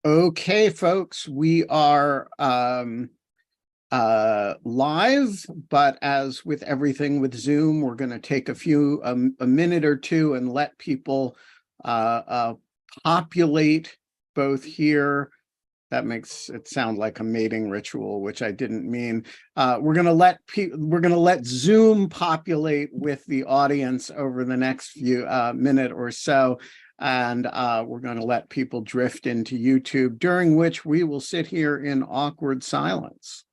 Okay, folks, we are live, but as with everything with Zoom, we're going to take a minute or two and let people populate both here. That makes it sound like a mating ritual, which I didn't mean. We're going to let Zoom populate with the audience over the next few minute or so. And we're going to let people drift into YouTube, during which we will sit here in awkward silence.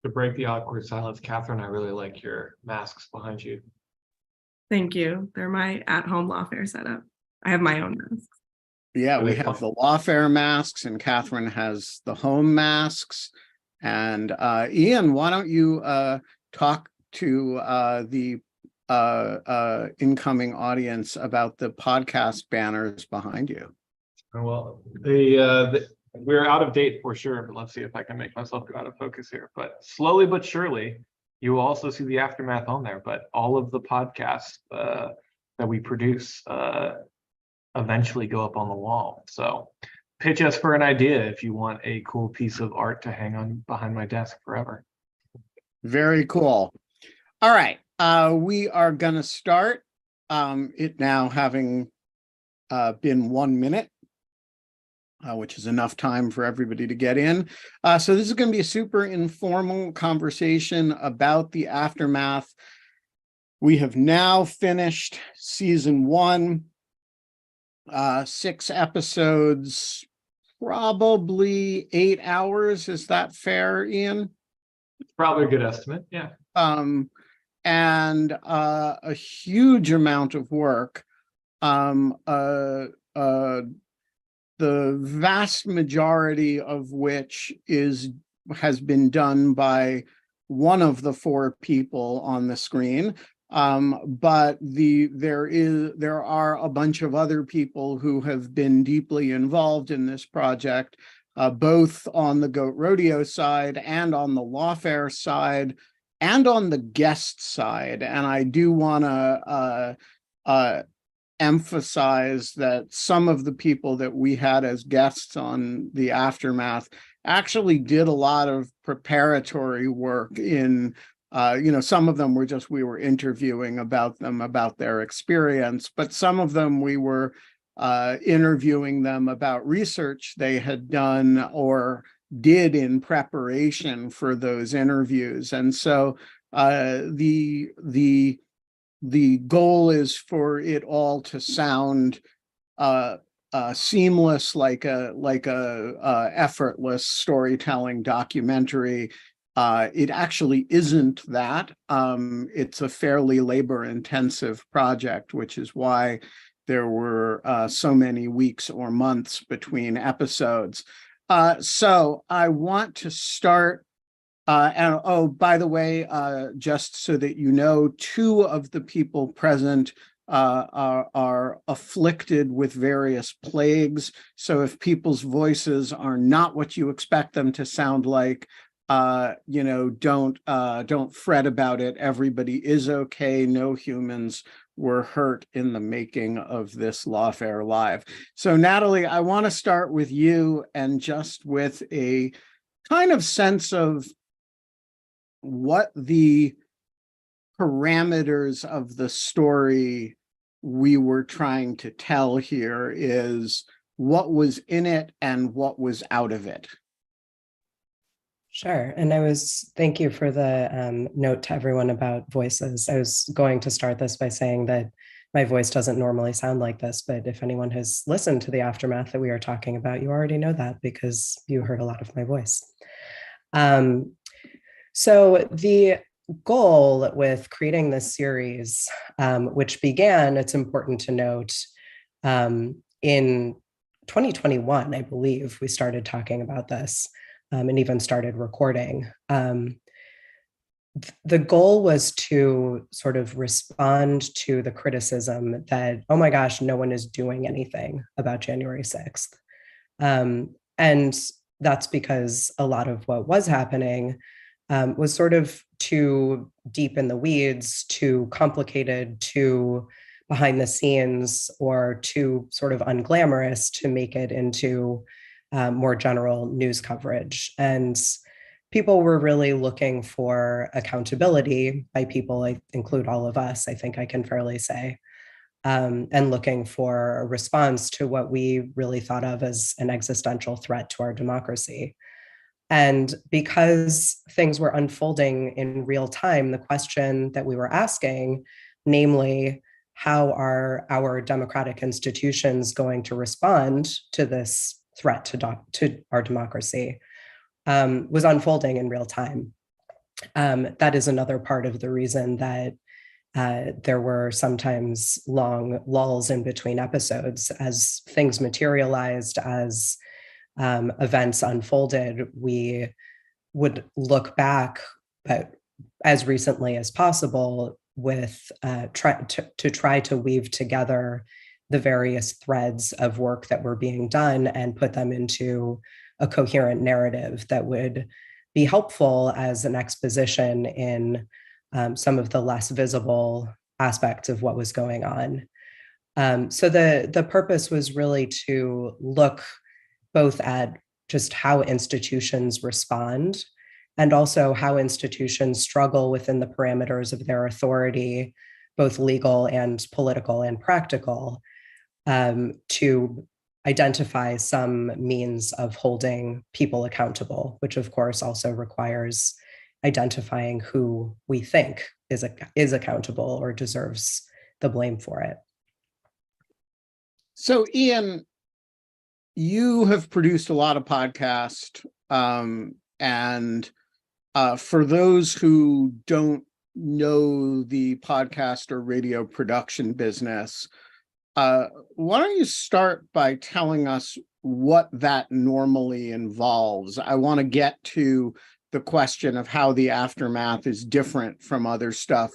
To break the awkward silence, Katherine, I really like your masks behind you. Thank you. They're my at-home Lawfare setup. I have my own masks. Yeah, we have the Lawfare masks, and Katherine has the home masks. And Ian, why don't you talk to the incoming audience about the podcast banners behind you? Well, we're out of date for sure, but let's see if I can make myself go out of focus here. But slowly but surely, you will also see the aftermath on there. But all of the podcasts that we produce eventually go up on the wall. So pitch us for an idea if you want a cool piece of art to hang on behind my desk forever. Very cool. All right. We are going to start it now having been 1 minute, which is enough time for everybody to get in. So this is going to be a super informal conversation about the aftermath. We have now finished season 1, 6 episodes, probably 8 hours. Is that fair, Ian? It's probably a good estimate. Yeah. And a huge amount of work. The vast majority of which has been done by one of the 4 people on the screen. But there are a bunch of other people who have been deeply involved in this project, both on the Goat Rodeo side and on the Lawfare side and on the guest side. And I do want to emphasize that some of the people that we had as guests on the aftermath actually did a lot of preparatory work in some of them were just we were interviewing about their experience, but some of them we were interviewing them about research they had done or did in preparation for those interviews. And so the goal is for it all to sound seamless, like a effortless storytelling documentary. It actually isn't that. It's a fairly labor-intensive project, which is why there were so many weeks or months between episodes. So I want to start, and oh, by the way, just so that you know, 2 of the people present are afflicted with various plagues. So if people's voices are not what you expect them to sound like, don't fret about it. Everybody is okay. No humans were hurt in the making of this Lawfare Live. So Natalie, I want to start with you and just with a kind of sense of what the parameters of the story we were trying to tell here is, what was in it and what was out of it. Sure. And thank you for the note to everyone about voices. I was going to start this by saying that my voice doesn't normally sound like this, but if anyone has listened to the aftermath that we are talking about, you already know that because you heard a lot of my voice. So the goal with creating this series, which began, it's important to note, in 2021, I believe, we started talking about this. And even started recording. The goal was to sort of respond to the criticism that, oh my gosh, no one is doing anything about January 6th. And that's because a lot of what was happening was sort of too deep in the weeds, too complicated, too behind the scenes or too sort of unglamorous to make it into more general news coverage. And people were really looking for accountability by people, I include all of us, I think I can fairly say, and looking for a response to what we really thought of as an existential threat to our democracy. And because things were unfolding in real time, the question that we were asking, namely, how are our democratic institutions going to respond to this threat to our democracy, was unfolding in real time. That is another part of the reason that there were sometimes long lulls in between episodes as things materialized, as events unfolded. We would look back as recently as possible with to try to weave together the various threads of work that were being done and put them into a coherent narrative that would be helpful as an exposition in some of the less visible aspects of what was going on. So the purpose was really to look both at just how institutions respond and also how institutions struggle within the parameters of their authority, both legal and political and practical, to identify some means of holding people accountable, which of course also requires identifying who we think is accountable or deserves the blame for it. So Ian, you have produced a lot of podcasts, and for those who don't know the podcast or radio production business, why don't you start by telling us what that normally involves? I want to get to the question of how the aftermath is different from other stuff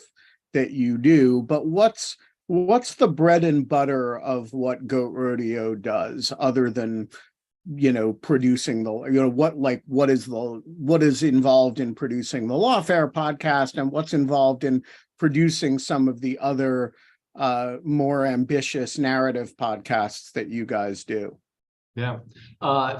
that you do, but what's the bread and butter of what Goat Rodeo does, other than, producing what is involved in producing the Lawfare podcast, and what's involved in producing some of the other more ambitious narrative podcasts that you guys do? Yeah.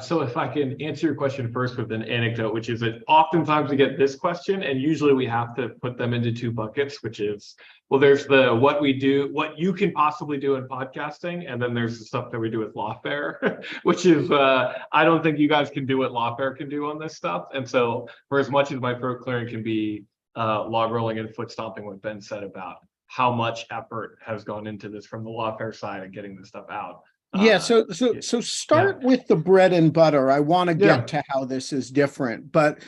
So if I can answer your question first with an anecdote, which is that oftentimes we get this question, and usually we have to put them into two buckets, which is, well, there's the what we do, what you can possibly do in podcasting, and then there's the stuff that we do with Lawfare, which is, I don't think you guys can do what Lawfare can do on this stuff. And so for as much as my throat clearing can be log rolling and foot stomping what Ben said about how much effort has gone into this from the Lawfare side and getting this stuff out. Yeah, so start with the bread and butter. I want to get to how this is different, but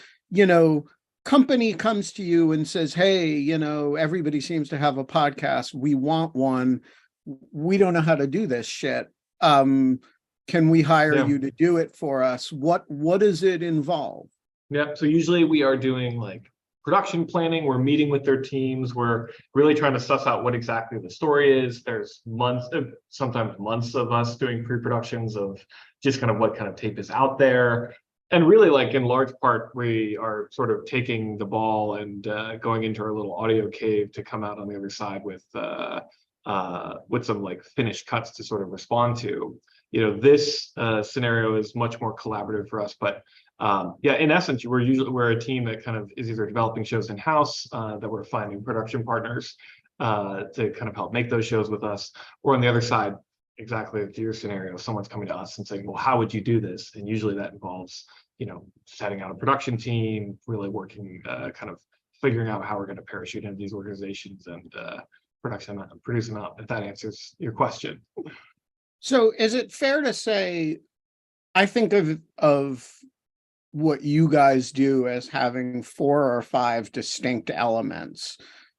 company comes to you and says, hey, everybody seems to have a podcast. We want one. We don't know how to do this shit. Can we hire you to do it for us? What does it involve? Yeah, so usually we are doing like production planning. We're meeting with their teams. We're really trying to suss out what exactly the story is. There's sometimes months of us doing pre-productions of just kind of what kind of tape is out there. And really, like, in large part, we are sort of taking the ball and going into our little audio cave to come out on the other side with some like finished cuts to sort of respond to. This scenario is much more collaborative for us, but in essence, we're a team that kind of is either developing shows in-house, that we're finding production partners to kind of help make those shows with us, or on the other side, exactly like your scenario, someone's coming to us and saying, well, how would you do this? And usually that involves, setting out a production team, really working, kind of figuring out how we're going to parachute into these organizations and produce them out, if that answers your question. So is it fair to say, I think of what you guys do as having 4 or 5 distinct elements.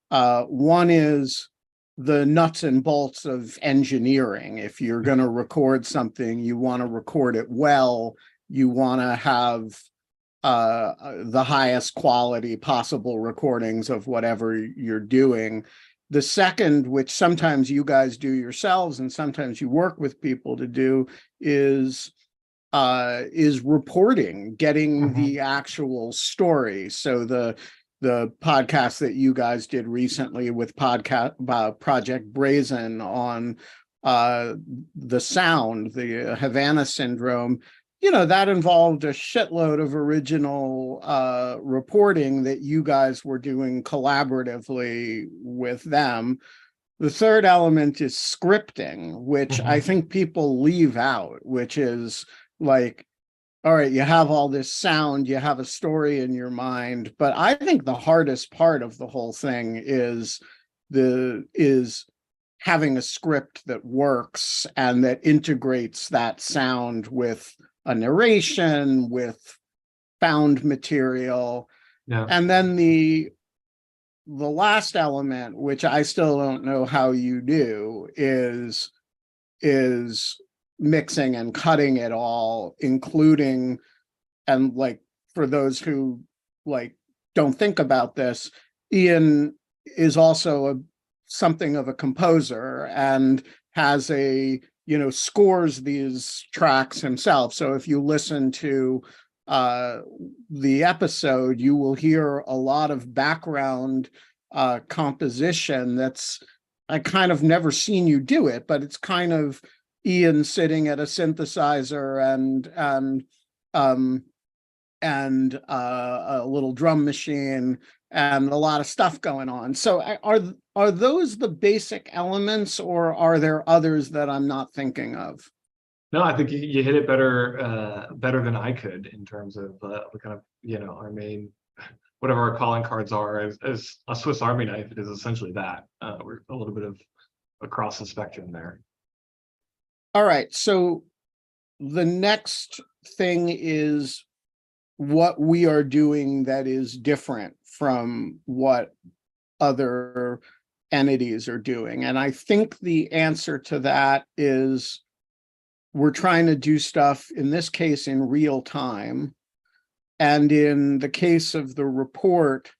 One is the nuts and bolts of engineering. If you're going to record something, you want to record it well. You want to have the highest quality possible recordings of whatever you're doing. The second, which sometimes you guys do yourselves and sometimes you work with people to do, is reporting, getting the actual story. So the podcast that you guys did recently with Project Brazen on the sound, the Havana syndrome, that involved a shitload of original reporting that you guys were doing collaboratively with them. The third element is scripting, which I think people leave out, which is like, all right, you have all this sound, you have a story in your mind, but I think the hardest part of the whole thing is having a script that works and that integrates that sound with a narration, with found material. Yeah. And then the last element, which I still don't know how you do, is mixing and cutting it all, including, and like, for those who like don't think about this, Ian is also something of a composer and has scores these tracks himself. So if you listen to the episode, you will hear a lot of background composition that's, I kind of never seen you do it, but it's kind of Ian sitting at a synthesizer and a little drum machine and a lot of stuff going on. So are those the basic elements, or are there others that I'm not thinking of? No, I think you hit it better than I could in terms of kind of, our main, whatever our calling cards are, as a Swiss Army knife. It is essentially that. We're a little bit of across the spectrum there. All right. So the next thing is what we are doing that is different from what other entities are doing. And I think the answer to that is we're trying to do stuff, in this case, in real time. And in the case of the report,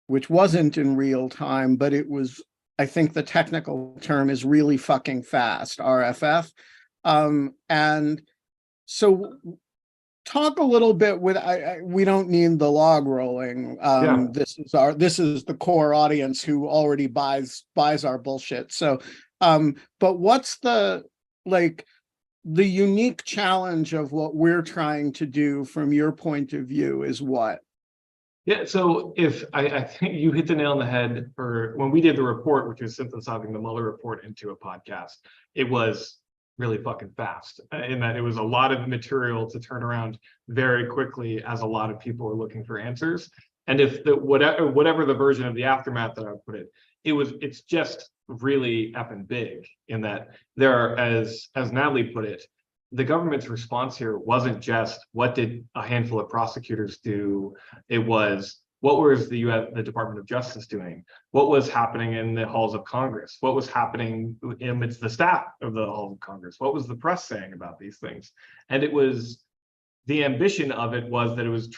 which wasn't in real time, but it was, I think the technical term is really fucking fast, RFF. And so talk a little bit with, we don't need the log rolling. Yeah. This is the core audience who already buys our bullshit. So, but what's the unique challenge of what we're trying to do from your point of view is what? Yeah, so if I think you hit the nail on the head for when we did the report, which was synthesizing the Mueller report into a podcast, it was really fucking fast in that it was a lot of material to turn around very quickly as a lot of people were looking for answers. And if whatever the version of the aftermath that I would put it's just really effing big in that there are, as Natalie put it, the government's response here wasn't just what did a handful of prosecutors do. It was what was the Department of Justice doing? What was happening in the halls of Congress? What was happening amidst the staff of the halls of Congress? What was the press saying about these things? And it was, the ambition of it was that it was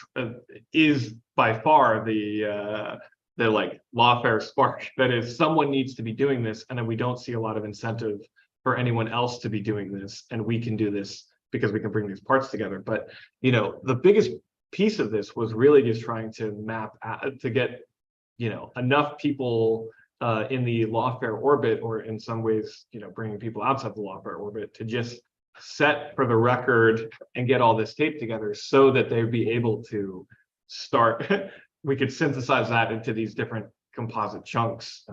is by far the like lawfare spark, that is, someone needs to be doing this, and then we don't see a lot of incentive for anyone else to be doing this, and we can do this because we can bring these parts together. But the biggest piece of this was really just trying to map out, to get enough people in the lawfare orbit, or in some ways bringing people outside the lawfare orbit, to just set for the record and get all this tape together so that they'd be able to start. We could synthesize that into these different composite chunks,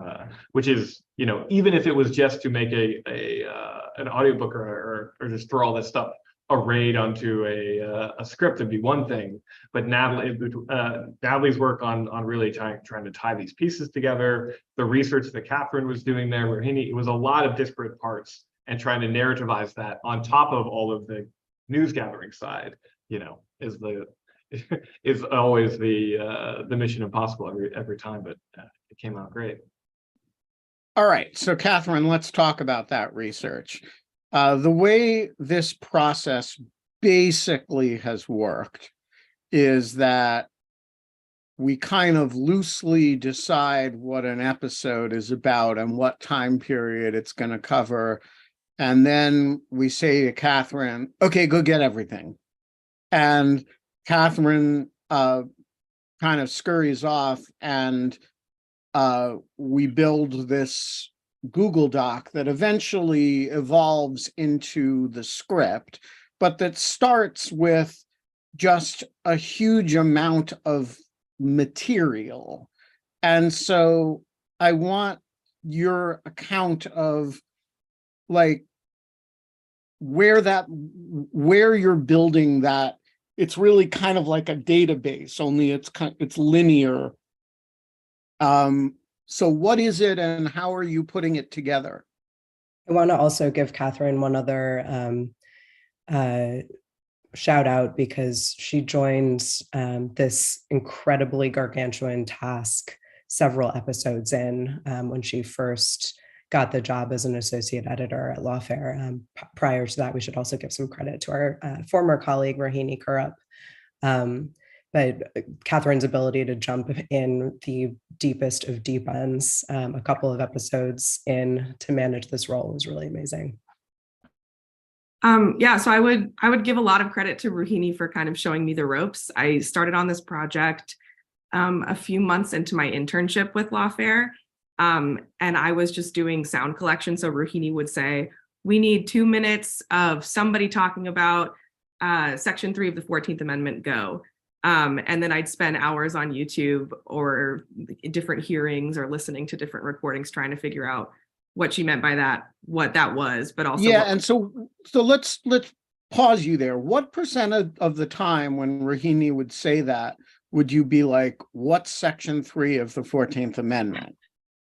which is, even if it was just to make an audiobook or just throw all this stuff arrayed onto a script, would be one thing. But Natalie's work on really trying to tie these pieces together, the research that Katherine was doing there, where it was a lot of disparate parts, and trying to narrativize that on top of all of the news gathering side, is always the mission impossible every time, but it came out great. All right, so Katherine, let's talk about that research. The way this process basically has worked is that we kind of loosely decide what an episode is about and what time period it's going to cover. And then we say to Katherine, okay, go get everything. And Katherine kind of scurries off, and we build this Google Doc that eventually evolves into the script, but that starts with just a huge amount of material. And so I want your account of like where you're building that. It's really kind of like a database, only it's linear. So what is it and how are you putting it together? I want to also give Katherine one other shout out, because she joined this incredibly gargantuan task several episodes in when she first got the job as an associate editor at Lawfare. Prior to that, we should also give some credit to our former colleague, Rohini Kurup. But Katherine's ability to jump in the deepest of deep ends a couple of episodes in to manage this role was really amazing. Yeah, so I would give a lot of credit to Rohini for kind of showing me the ropes. I started on this project a few months into my internship with Lawfare, and I was just doing sound collection. So Rohini would say, we need 2 minutes of somebody talking about Section 3 of the 14th Amendment, go. And then I'd spend hours on YouTube or different hearings or listening to different recordings trying to figure out what she meant by that, what that was, but also and so let's pause you there. What percent of the time when Rohini would say that would you be like, what's Section 3 of the 14th Amendment?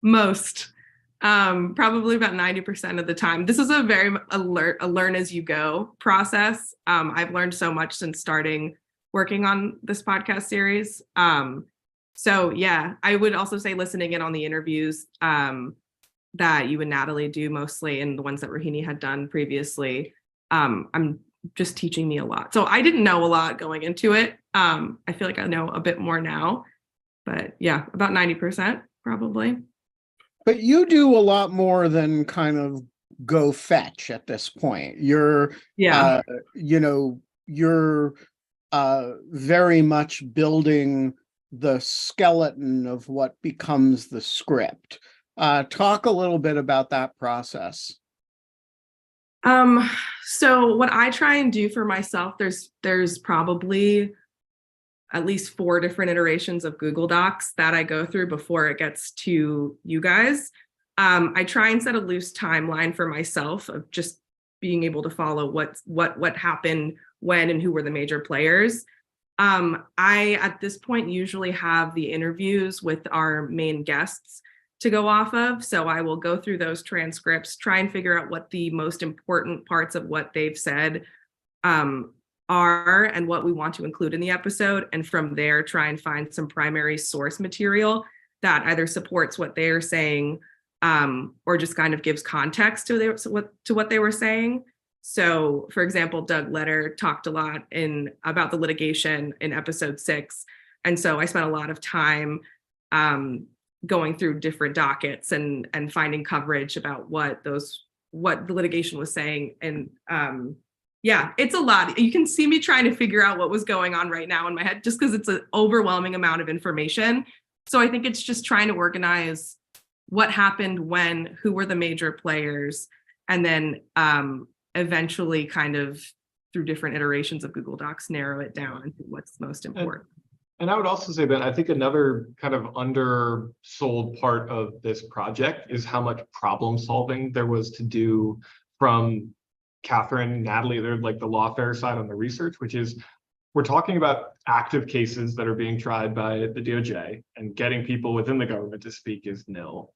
Most, probably about 90% of the time. This is a very a learn as you go process. I've learned so much since starting working on this podcast series. So yeah, I would also say listening in on the interviews that you and Natalie do mostly, and the ones that Rohini had done previously, I'm just teaching me a lot. So I didn't know a lot going into it. I feel like I know a bit more now, but yeah, about 90% probably. But you do a lot more than kind of go fetch at this point. You're, you're very much building the skeleton of what becomes the script. Talk a little bit about that process. So what I try and do for myself, there's probably at least 4 different iterations of Google Docs that I go through before it gets to you guys. I try and set a loose timeline for myself of just being able to follow what happened when and who were the major players. I, at this point, usually have the interviews with our main guests to go off of. So I will go through those transcripts, try and figure out what the most important parts of what they've said are and what we want to include in the episode. And from there, try and find some primary source material that either supports what they are saying or just kind of gives context to what they were saying. So, for example, Doug Letter talked a lot about the litigation in episode 6. And so I spent a lot of time going through different dockets and finding coverage about what the litigation was saying. And yeah, it's a lot. You can see me trying to figure out what was going on right now in my head, just because it's an overwhelming amount of information. So I think it's just trying to organize what happened when, who were the major players, and then eventually kind of through different iterations of Google Docs, narrow it down into what's most important. And I would also say, Ben, I think another kind of undersold part of this project is how much problem solving there was to do from Katherine, Natalie. They're like the Lawfare side on the research, which is we're talking about active cases that are being tried by the DOJ, and getting people within the government to speak is nil.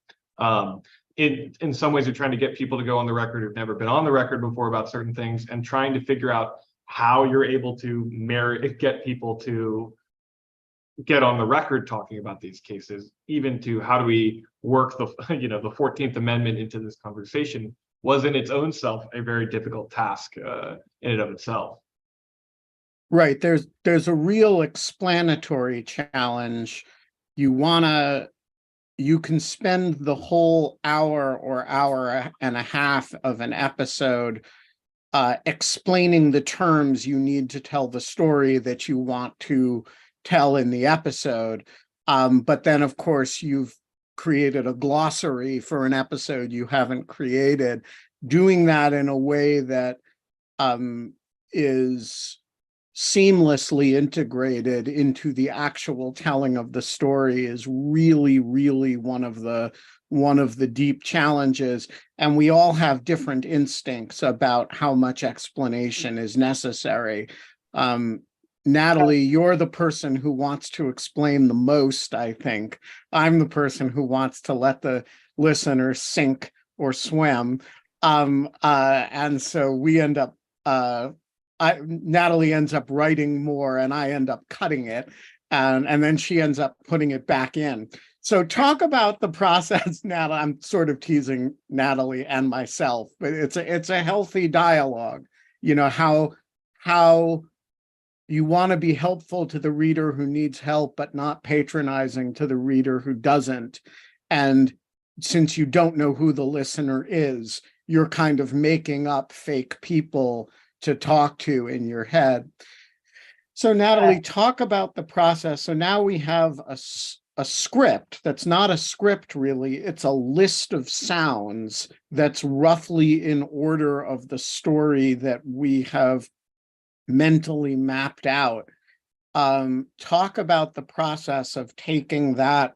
In some ways, you're trying to get people to go on the record who've never been on the record before about certain things, and trying to figure out how you're able to get people to get on the record talking about these cases, even to how do we work the 14th Amendment into this conversation, was in its own self a very difficult task in and of itself. Right. There's a real explanatory challenge. You can spend the whole hour or hour and a half of an episode explaining the terms you need to tell the story that you want to tell in the episode. But then, of course, you've created a glossary for an episode you haven't created. Doing that in a way that is seamlessly integrated into the actual telling of the story is really, really one of the deep challenges. And we all have different instincts about how much explanation is necessary. Natalie, you're the person who wants to explain the most, I think. I'm the person who wants to let the listener sink or swim. And so we end up, Natalie ends up writing more and I end up cutting it. And then she ends up putting it back in. So talk about the process, Natalie. I'm sort of teasing Natalie and myself, but it's a healthy dialogue. You know, how you want to be helpful to the reader who needs help, but not patronizing to the reader who doesn't. And since you don't know who the listener is, you're kind of making up fake people to talk to in your head. So Natalie, talk about the process. So now we have a script that's not a script really, it's a list of sounds that's roughly in order of the story that we have mentally mapped out. Talk about the process of taking that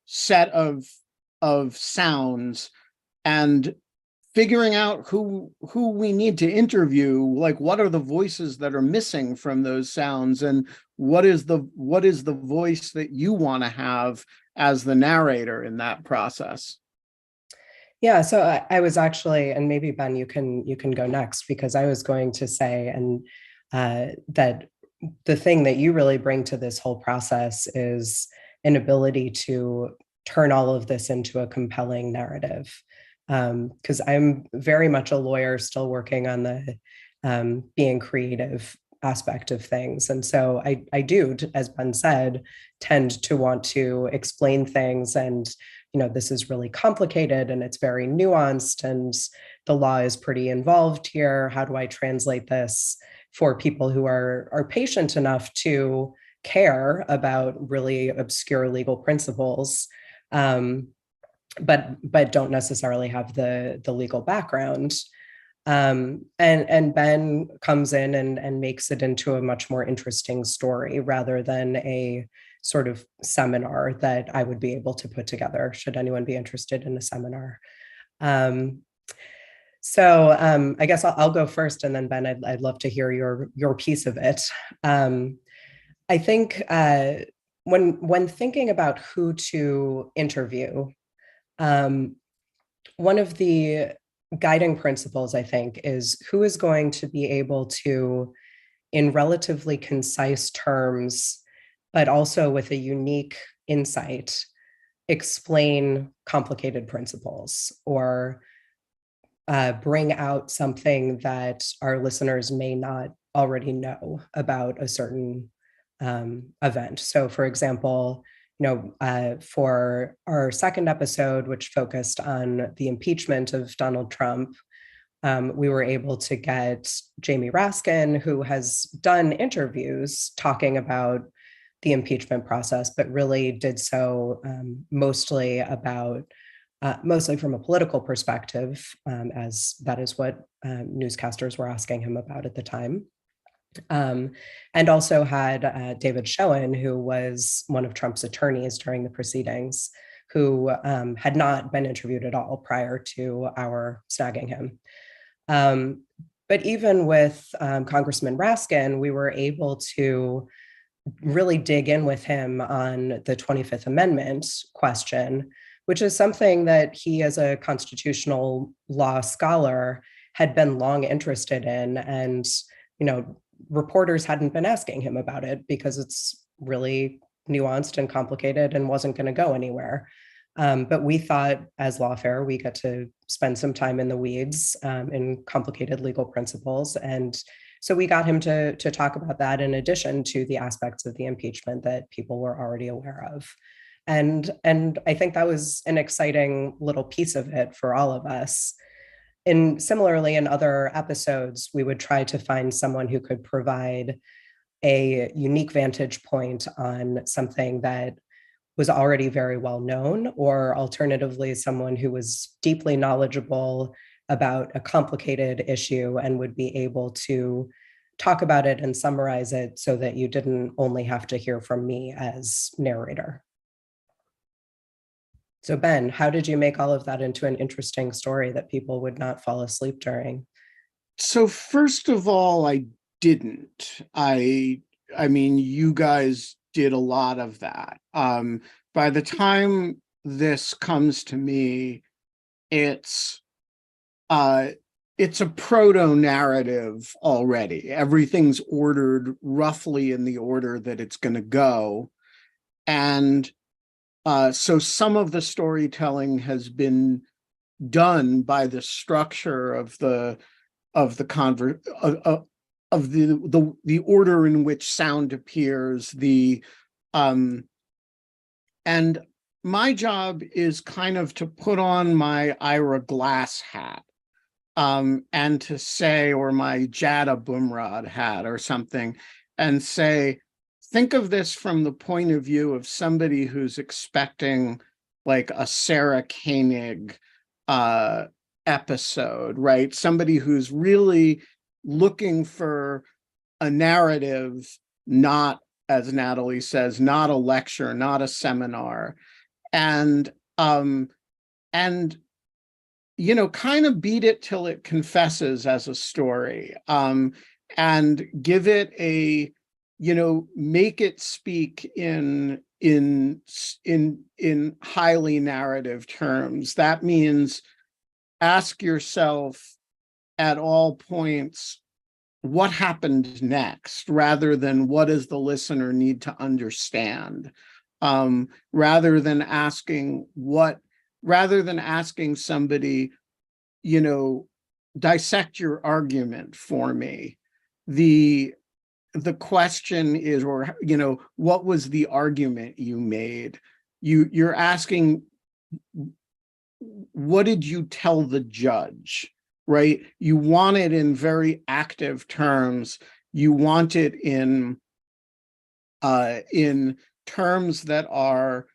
set of sounds and figuring out who we need to interview, like what are the voices that are missing from those sounds, and what is the voice that you want to have as the narrator in that process. Yeah, so I was actually, and maybe Ben, you can go next, because I was going to say, and that the thing that you really bring to this whole process is an ability to turn all of this into a compelling narrative. Because I'm very much a lawyer still working on the being creative aspect of things. And so I do, as Ben said, tend to want to explain things, and this is really complicated and it's very nuanced and the law is pretty involved here. How do I translate this for people who are patient enough to care about really obscure legal principles, but don't necessarily have the legal background? And Ben comes in and makes it into a much more interesting story rather than a sort of seminar that I would be able to put together, should anyone be interested in a seminar. So I guess I'll go first, and then Ben, I'd love to hear your piece of it. I think when thinking about who to interview, one of the guiding principles, I think, is who is going to be able to, in relatively concise terms, but also with a unique insight, explain complicated principles or bring out something that our listeners may not already know about a certain event. So, for example, for our second episode, which focused on the impeachment of Donald Trump, we were able to get Jamie Raskin, who has done interviews talking about the impeachment process, but really did so mostly from a political perspective, as that is what newscasters were asking him about at the time. And also had David Schoen, who was one of Trump's attorneys during the proceedings, who had not been interviewed at all prior to our snagging him. But even with Congressman Raskin, we were able to really dig in with him on the 25th Amendment question, which is something that he, as a constitutional law scholar, had been long interested in. And, reporters hadn't been asking him about it because it's really nuanced and complicated and wasn't going to go anywhere. But we thought, as Lawfare, we got to spend some time in the weeds in complicated legal principles. And so we got him to talk about that in addition to the aspects of the impeachment that people were already aware of. And I think that was an exciting little piece of it for all of us. And similarly, in other episodes, we would try to find someone who could provide a unique vantage point on something that was already very well known, or alternatively, someone who was deeply knowledgeable about a complicated issue and would be able to talk about it and summarize it so that you didn't only have to hear from me as narrator. So Ben, how did you make all of that into an interesting story that people would not fall asleep during? So first of all, I didn't. I mean, you guys did a lot of that. By the time this comes to me, it's a proto-narrative already. Everything's ordered roughly in the order that it's going to go. And so some of the storytelling has been done by the structure of the order in which sound appears, and my job is kind of to put on my Ira Glass hat, and to say, or my Jada Bumrad hat or something, and say, think of this from the point of view of somebody who's expecting like a Sarah Koenig episode, right? Somebody who's really looking for a narrative, not, as Natalie says, not a lecture, not a seminar, and you know, kind of beat it till it confesses as a story, and give it a, you know, make it speak in highly narrative terms. That means ask yourself at all points, what happened next, rather than what does the listener need to understand, rather than asking somebody, you know, dissect your argument for me. The question is, or, you know, what was the argument you made? You're asking, what did you tell the judge, right? You want it in very active terms. You want it in terms that are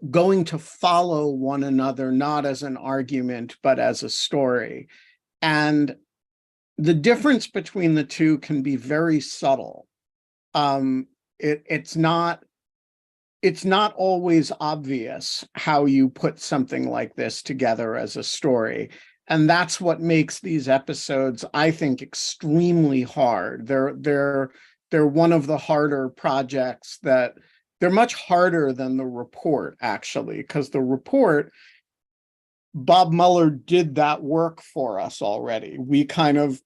going to follow one another, not as an argument, but as a story. And the difference between the two can be very subtle. It's not always obvious how you put something like this together as a story. And that's what makes these episodes, I think, extremely hard. They're one of the harder projects that, they're much harder than the report, actually, because the report, Bob Mueller did that work for us already. We kind of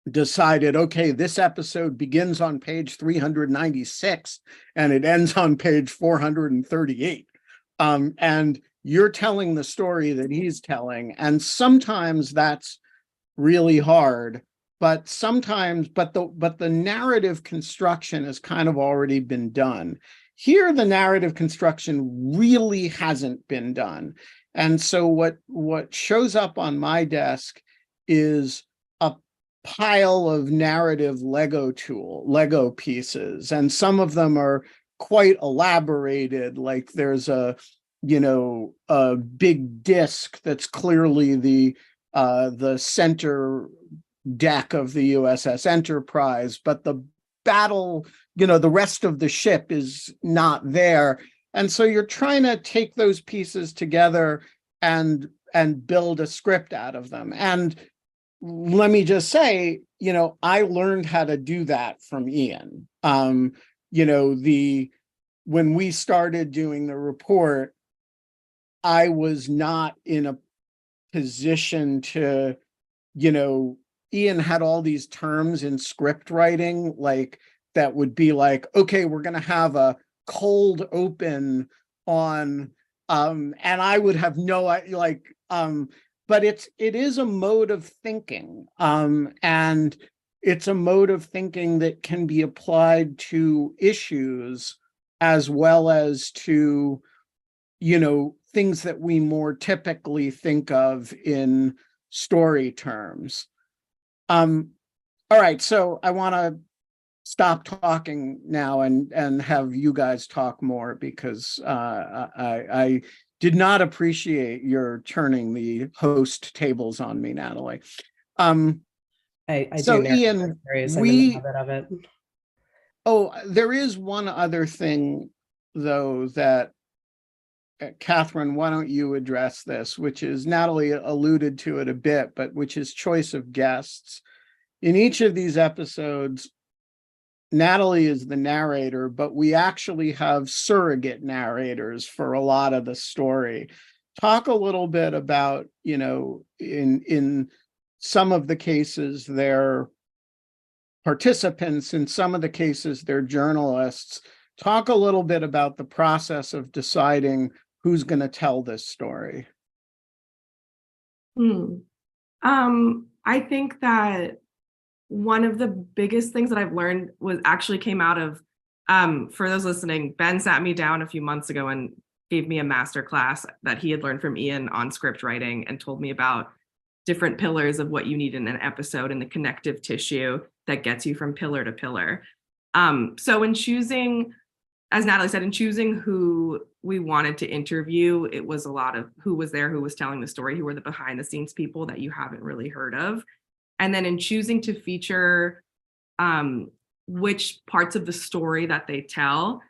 decided, okay, this episode begins on page 396 and it ends on page 438. And you're telling the story that he's telling. And sometimes that's really hard, but sometimes, but the narrative construction has kind of already been done. Here, the narrative construction really hasn't been done. And so what shows up on my desk is a pile of narrative Lego pieces, and some of them are quite elaborated. Like there's a, you know, a big disc that's clearly the center deck of the USS Enterprise, but the battle, you know, the rest of the ship is not there. And so you're trying to take those pieces together and build a script out of them. And let me just say, you know, I learned how to do that from Ian. You know, when we started doing the report, I was not in a position to, you know, Ian had all these terms in script writing, like that would be like, okay, we're going to have a cold open on, and I would have no, like, but it is a mode of thinking, and it's a mode of thinking that can be applied to issues as well as to, you know, things that we more typically think of in story terms. All right, so I want to stop talking now and have you guys talk more, because I did not appreciate your turning the host tables on me, Natalie. I So do Ian, I'm in the habit of it. Oh, there is one other thing, though, that Katherine, why don't you address this, which is, Natalie alluded to it a bit, but which is choice of guests. In each of these episodes, Natalie is the narrator, but we actually have surrogate narrators for a lot of the story. Talk a little bit about, in some of the cases, they're participants, in some of the cases, they're journalists. Talk a little bit about the process of deciding who's going to tell this story. I think that one of the biggest things that I've learned came out of, for those listening, Ben sat me down a few months ago and gave me a master class that he had learned from Ian on script writing, and told me about different pillars of what you need in an episode and the connective tissue that gets you from pillar to pillar. So in choosing, as Natalie said, in choosing who we wanted to interview, it was a lot of who was there, who was telling the story, who were the behind the scenes people that you haven't really heard of. And then in choosing to feature which parts of the story that they tell,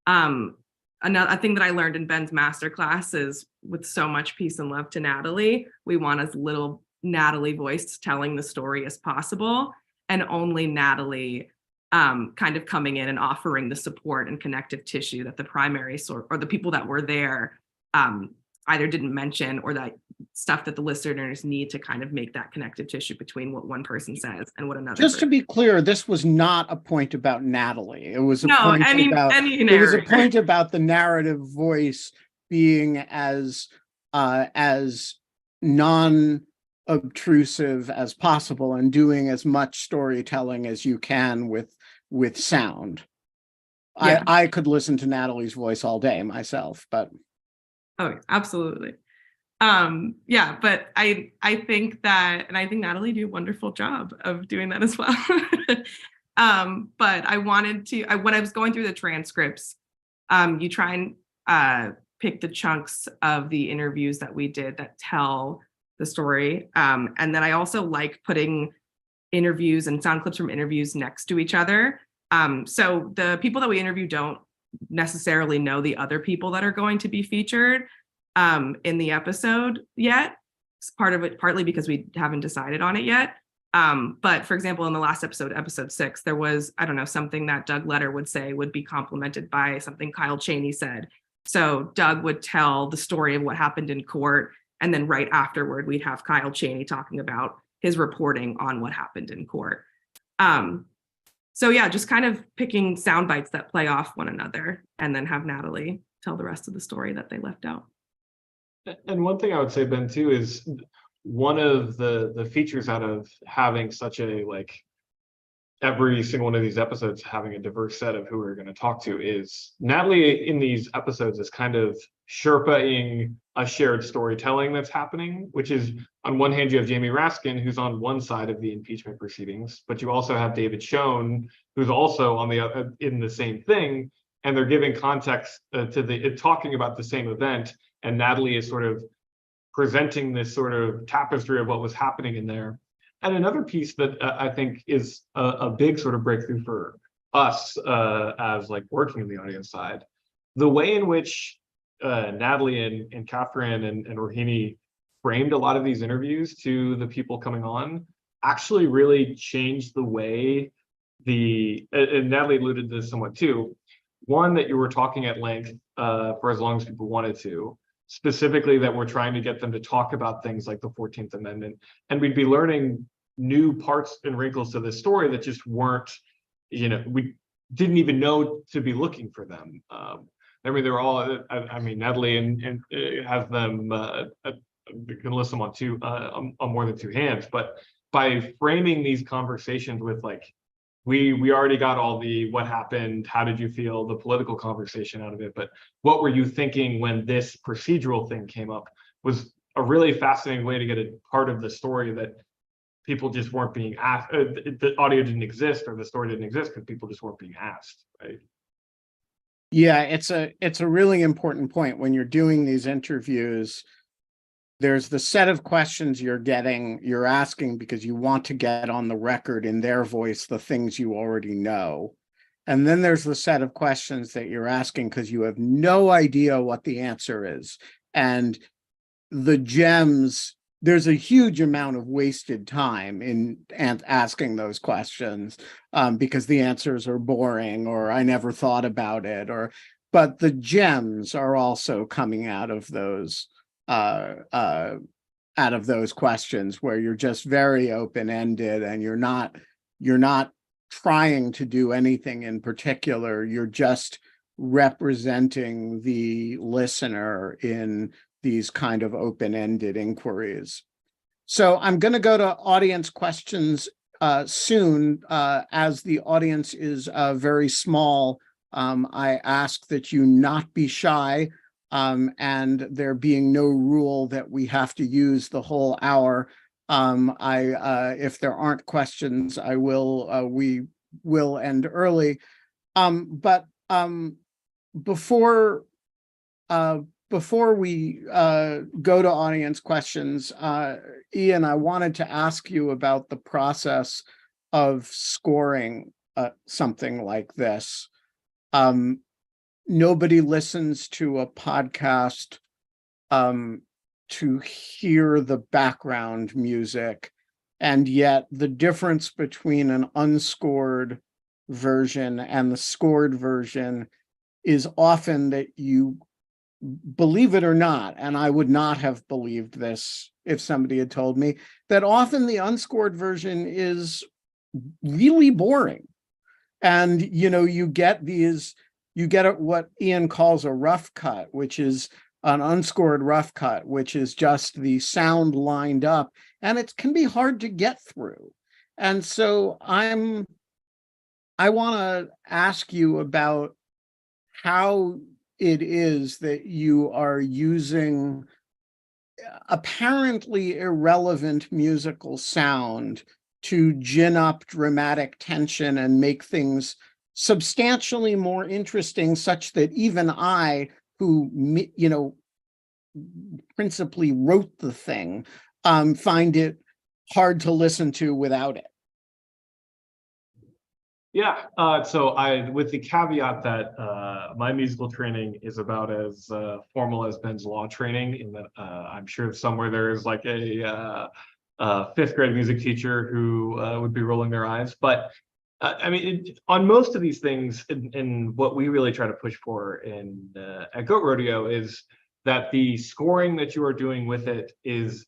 another thing that I learned in Ben's masterclass is, with so much peace and love to Natalie, we want as little Natalie voice telling the story as possible, and only Natalie kind of coming in and offering the support and connective tissue that the primary source or the people that were there either didn't mention, or that stuff that the listeners need to kind of make that connective tissue between what one person says and what another. Just to be clear, this was not a point about Natalie. It was a it was a point about the narrative voice being as non-obtrusive as possible and doing as much storytelling as you can with sound. Yeah. I could listen to Natalie's voice all day myself, but oh, absolutely. Yeah, but I think that, and I think Natalie did a wonderful job of doing that as well. But I wanted to, when I was going through the transcripts, you try and pick the chunks of the interviews that we did that tell the story. And then I also like putting interviews and sound clips from interviews next to each other. So the people that we interview don't necessarily know the other people that are going to be featured in the episode yet. It's partly because we haven't decided on it yet. But for example, in the last episode, episode 6, there was, I don't know, something that Doug Letter would say would be complemented by something Kyle Cheney said. So Doug would tell the story of what happened in court, and then right afterward, we'd have Kyle Cheney talking about his reporting on what happened in court. So yeah, just kind of picking sound bites that play off one another, and then have Natalie tell the rest of the story that they left out. And one thing I would say, Ben, too, is one of the features out of having such a, like, every single one of these episodes having a diverse set of who we're going to talk to, is Natalie in these episodes is kind of Sherpa-ing a shared storytelling that's happening, which is, on one hand, you have Jamie Raskin, who's on one side of the impeachment proceedings, but you also have David Schoen, who's also on the other, in the same thing, and they're giving context to talking about the same event, and Natalie is sort of presenting this sort of tapestry of what was happening in there. And another piece that I think is a big sort of breakthrough for us as like working in the audience side, the way in which Natalie and Katherine and Rohini framed a lot of these interviews to the people coming on actually really changed the way and Natalie alluded to this somewhat too. One, that you were talking at length for as long as people wanted to, specifically that we're trying to get them to talk about things like the 14th Amendment. And we'd be learning new parts and wrinkles to this story that just weren't, we didn't even know to be looking for them. I mean, they're all, I mean, Natalie and has them, you can list them on more than two hands, but by framing these conversations with, like, we already got all the what happened, how did you feel, the political conversation out of it, but what were you thinking when this procedural thing came up, was a really fascinating way to get a part of the story that people just weren't being asked, the audio didn't exist or the story didn't exist because people just weren't being asked, right? Yeah, it's a really important point. When you're doing these interviews, there's the set of questions you're asking because you want to get on the record in their voice the things you already know. And then there's the set of questions that you're asking because you have no idea what the answer is. And the gems, there's a huge amount of wasted time in asking those questions because the answers are boring, or I never thought about it, but the gems are also coming out of those questions where you're just very open-ended and you're not trying to do anything in particular. You're just representing the listener in these kind of open-ended inquiries. So I'm going to go to audience questions soon. As the audience is very small, I ask that you not be shy, and there being no rule that we have to use the whole hour. If there aren't questions, we will end early. But before we go to audience questions, Ian, I wanted to ask you about the process of scoring something like this. Nobody listens to a podcast to hear the background music, and yet the difference between an unscored version and the scored version is often that you, believe it or not, and I would not have believed this if somebody had told me, that often the unscored version is really boring. And, you get what Ian calls a rough cut, which is an unscored rough cut, which is just the sound lined up, and it can be hard to get through. And so I want to ask you about how it is that you are using apparently irrelevant musical sound to gin up dramatic tension and make things substantially more interesting, such that even I, who, principally wrote the thing, find it hard to listen to without it. Yeah, so with the caveat that my musical training is about as formal as Ben's law training, in that I'm sure somewhere there is like a fifth grade music teacher who would be rolling their eyes. But I mean, on most of these things, and what we really try to push for at Goat Rodeo is that the scoring that you are doing with it is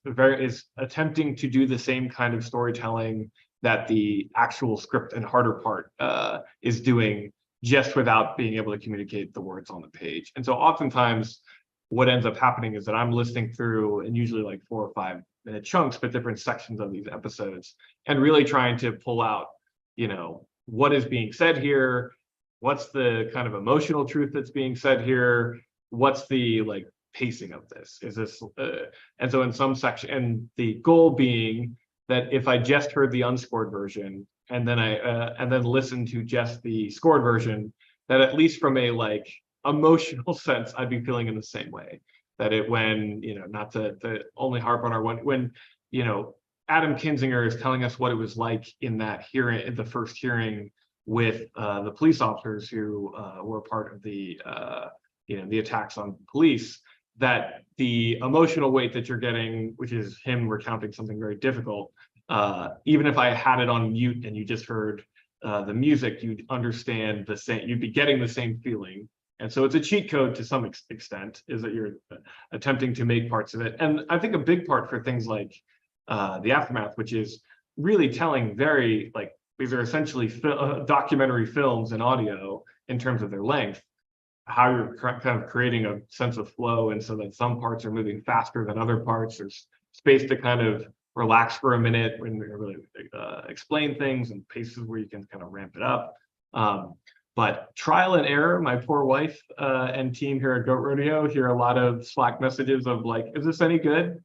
attempting to do the same kind of storytelling that the actual script and harder part is doing, just without being able to communicate the words on the page. And so oftentimes what ends up happening is that I'm listening through, and usually like 4 or 5 minute chunks, but different sections of these episodes, and really trying to pull out, what is being said here, what's the kind of emotional truth that's being said here, what's the pacing of this, is this and so in some section, and the goal being that if I just heard the unscored version and then listened to just the scored version, that at least from a emotional sense, I'd be feeling in the same way. That when not to only harp on when Adam Kinzinger is telling us what it was like in that hearing, in the first hearing with the police officers who were part of the attacks on police, that the emotional weight that you're getting, which is him recounting something very difficult, even if I had it on mute and you just heard the music, you'd understand the same, you'd be getting the same feeling. And so it's a cheat code to some extent, is that you're attempting to make parts of it. And I think a big part for things like The Aftermath, which is really telling very, these are essentially documentary films and audio in terms of their length, how you're kind of creating a sense of flow, and so that some parts are moving faster than other parts. There's space to kind of relax for a minute when you really explain things, and paces where you can kind of ramp it up. But trial and error. My poor wife and team here at Goat Rodeo hear a lot of Slack messages of is this any good,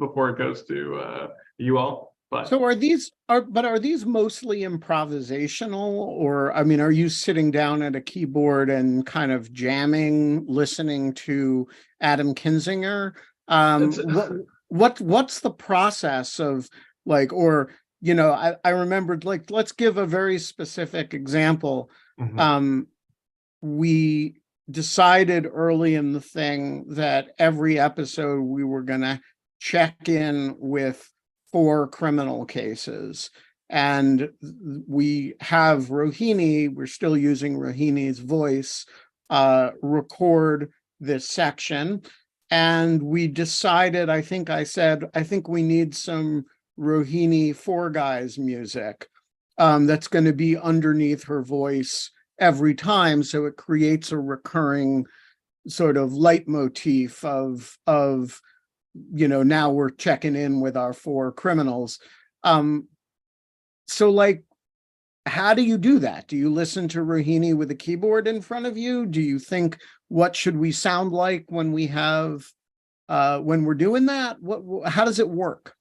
before it goes to you all. But So are these mostly improvisational, or I mean, are you sitting down at a keyboard and kind of jamming, listening to Adam Kinzinger? it's, What's the process of, like, or I remembered, like, let's give a very specific example. Mhm. We decided early in the thing that every episode we were going to check in with 4 criminal cases. And we have Rohini, we're still using Rohini's voice, record this section. And we decided, I think we need some Rohini Four Guys music that's going to be underneath her voice every time. So it creates a recurring sort of leitmotif of now we're checking in with our 4 criminals. So, like, how do you do that? Do you listen to Rohini with a keyboard in front of you? Do you think, what should we sound like when we're doing that? How does it work?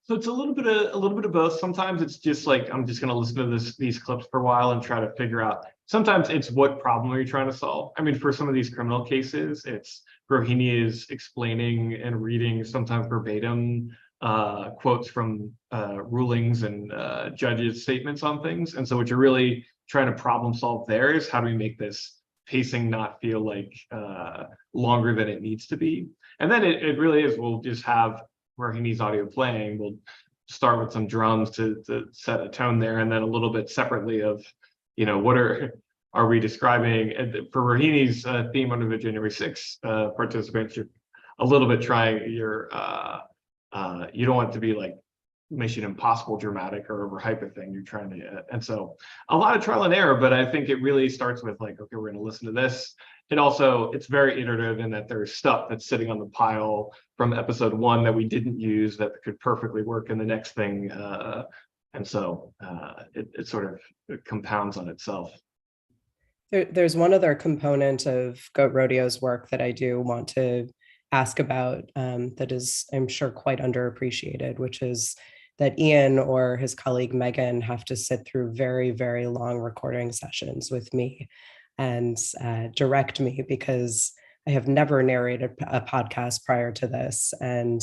So it's a little bit of both. Sometimes it's just like, I'm just going to listen to these clips for a while and try to figure out. Sometimes it's, what problem are you trying to solve? I mean, for some of these criminal cases, it's Rohini is explaining and reading, sometimes verbatim, quotes from rulings and judges' statements on things. And so what you're really trying to problem solve there is, how do we make this pacing not feel like longer than it needs to be? And then it really is, we'll just have Rohini's audio playing. We'll start with some drums to set a tone there, and then a little bit separately of, what are we describing? And for Rohini's theme under the January 6th participants, you're a little bit trying, you don't want it to be like Mission Impossible dramatic or overhype thing. You're trying to, and so a lot of trial and error, but I think it really starts with, like, okay, we're going to listen to this. It's very iterative in that there's stuff that's sitting on the pile from episode 1 that we didn't use that could perfectly work in the next thing. And so it sort of compounds on itself. There's one other component of Goat Rodeo's work that I do want to ask about that is, I'm sure, quite underappreciated, which is that Ian or his colleague Megan have to sit through very, very long recording sessions with me and direct me, because I have never narrated a podcast prior to this. And,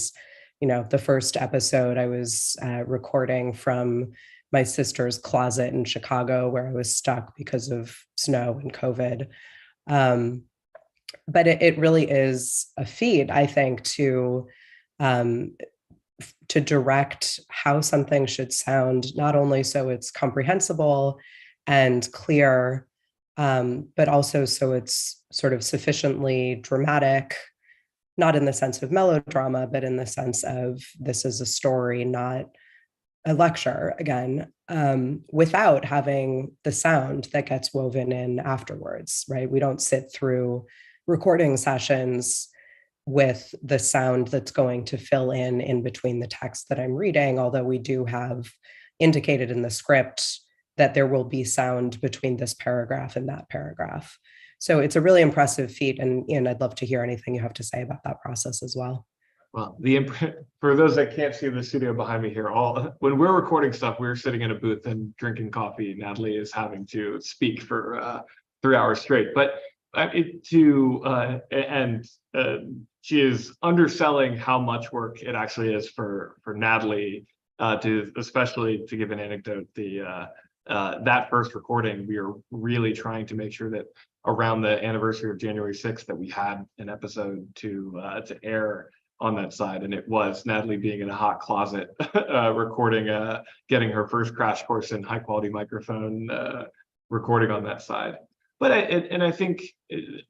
the first episode I was recording from my sister's closet in Chicago, where I was stuck because of snow and COVID. But it really is a feat, I think, to direct how something should sound, not only so it's comprehensible and clear, but also so it's sort of sufficiently dramatic, not in the sense of melodrama, but in the sense of, this is a story, not a lecture, again, without having the sound that gets woven in afterwards, right? We don't sit through recording sessions with the sound that's going to fill in between the text that I'm reading, although we do have indicated in the script that there will be sound between this paragraph and that paragraph. So it's a really impressive feat. And Ian, I'd love to hear anything you have to say about that process as well. Well, for those that can't see the studio behind me here, when we're recording stuff, we're sitting in a booth and drinking coffee. Natalie is having to speak for 3 hours straight. But she is underselling how much work it actually is for Natalie especially to give an anecdote. That first recording, we are really trying to make sure that around the anniversary of January 6th that we had an episode to air on that side, and it was Natalie being in a hot closet recording, getting her first crash course in high quality microphone recording on that side. But I think in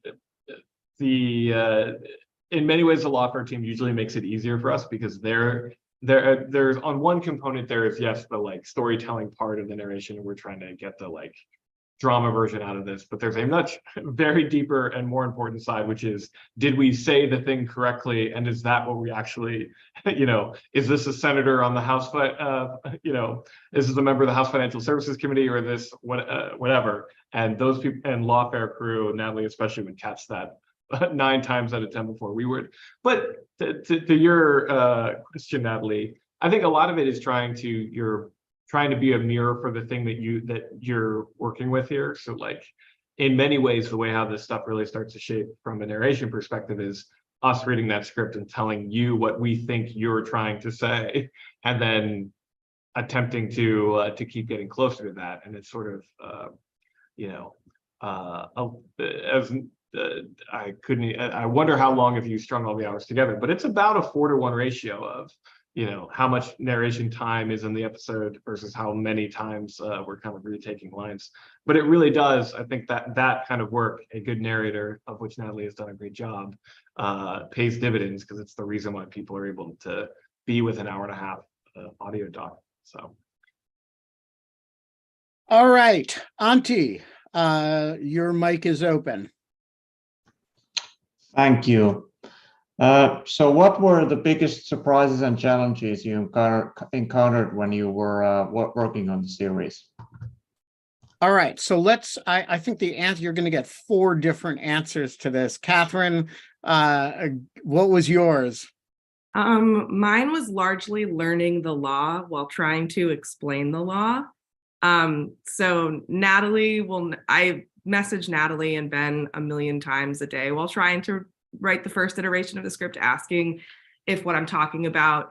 many ways, the Lawfare team usually makes it easier for us, because there's on one component there is, yes, the like storytelling part of the narration, and we're trying to get the like drama version out of this, but there's a much very deeper and more important side, which is, did we say the thing correctly, and is that what we actually, is this a senator on the House, is this a member of the House Financial Services Committee, or this whatever? And those people and Lawfare crew, Natalie especially, would catch that 9 times out of 10 before we would. But to your question, Natalie, I think a lot of it is you're trying to be a mirror for the thing that you're working with here. So like in many ways, the way how this stuff really starts to shape from a narration perspective is us reading that script and telling you what we think you're trying to say, and then attempting to keep getting closer to that. And it's sort of I wonder how long if you strung all the hours together, but it's about a 4-to-1 ratio of how much narration time is in the episode versus how many times we're kind of retaking lines. But it really does, I think that kind of work, a good narrator, of which Natalie has done a great job, pays dividends, because it's the reason why people are able to be with an hour and a half audio doc. So, all right, Auntie, your mic is open. Thank you. So what were the biggest surprises and challenges you encountered when you were working on the series? All right, so I think the answer, you're going to get 4 different answers to this. Katherine, what was yours? Mine was largely learning the law while trying to explain the law. So Natalie I message Natalie and Ben a million times a day while trying to write the first iteration of the script, asking if what I'm talking about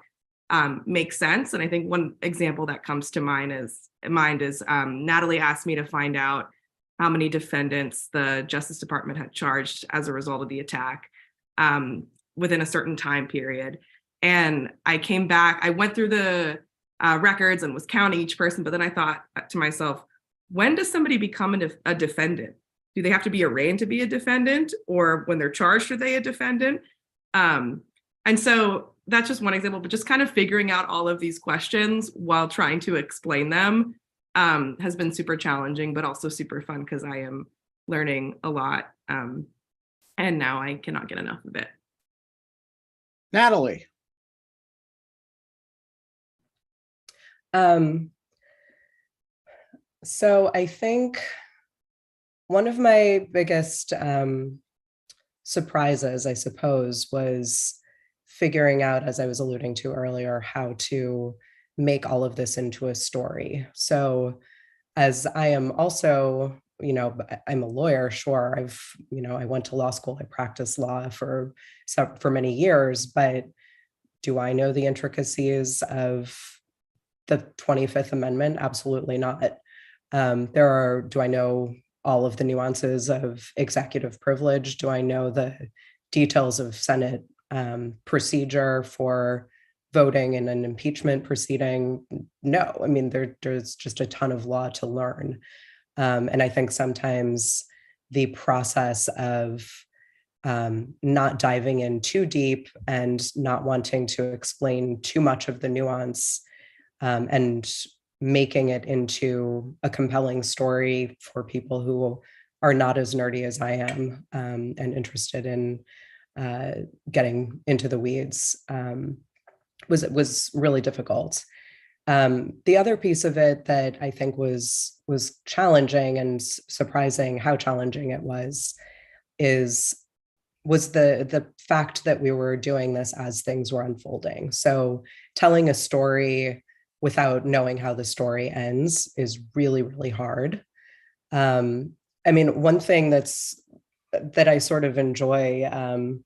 makes sense. And I think one example that comes to mind is Natalie asked me to find out how many defendants the Justice Department had charged as a result of the attack within a certain time period. And I came back, I went through the records and was counting each person, but then I thought to myself, when does somebody become a defendant? Do they have to be arraigned to be a defendant, or when they're charged, are they a defendant? And so that's just one example, but just kind of figuring out all of these questions while trying to explain them has been super challenging, but also super fun because I am learning a lot. And now I cannot get enough of it. Natalie. So I think one of my biggest surprises, I suppose, was figuring out, as I was alluding to earlier, how to make all of this into a story. So as I am also, I'm a lawyer, sure, I went to law school, I practiced law for many years, but do I know the intricacies of the 25th Amendment? Absolutely not. Do I know all of the nuances of executive privilege? Do I know the details of Senate procedure for voting in an impeachment proceeding? No, I mean, there's just a ton of law to learn. And I think sometimes the process of not diving in too deep and not wanting to explain too much of the nuance and making it into a compelling story for people who are not as nerdy as I am and interested in getting into the weeds was really difficult. The other piece of it that I think was challenging and surprising how challenging it was the fact that we were doing this as things were unfolding. So telling a story without knowing how the story ends is really, really hard. I mean, one thing that I sort of enjoy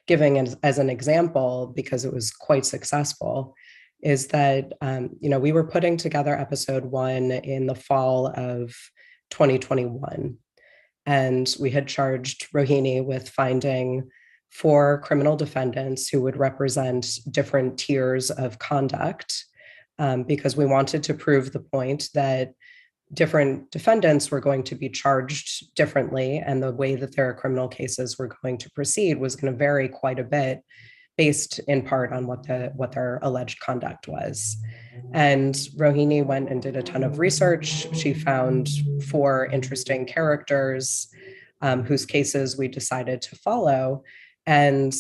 giving as an example, because it was quite successful, is that, we were putting together episode 1 in the fall of 2021. And we had charged Rohini with finding 4 criminal defendants who would represent different tiers of conduct, because we wanted to prove the point that different defendants were going to be charged differently, and the way that their criminal cases were going to proceed was going to vary quite a bit, based in part on what their alleged conduct was. And Rohini went and did a ton of research. She found 4 interesting characters whose cases we decided to follow. And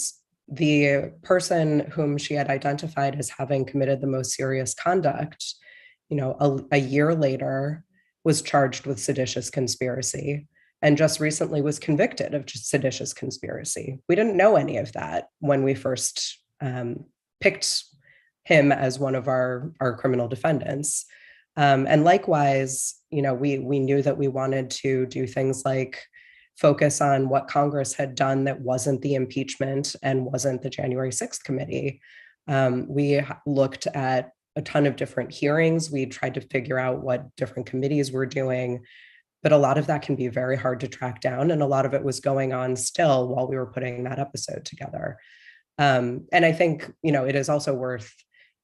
the person whom she had identified as having committed the most serious conduct, a year later was charged with seditious conspiracy, and just recently was convicted of seditious conspiracy. We didn't know any of that when we first picked him as one of our criminal defendants. And likewise, we knew that we wanted to do things like focus on what Congress had done that wasn't the impeachment and wasn't the January 6th committee. We looked at a ton of different hearings. We tried to figure out what different committees were doing, but a lot of that can be very hard to track down. And a lot of it was going on still while we were putting that episode together. And I think, it is also worth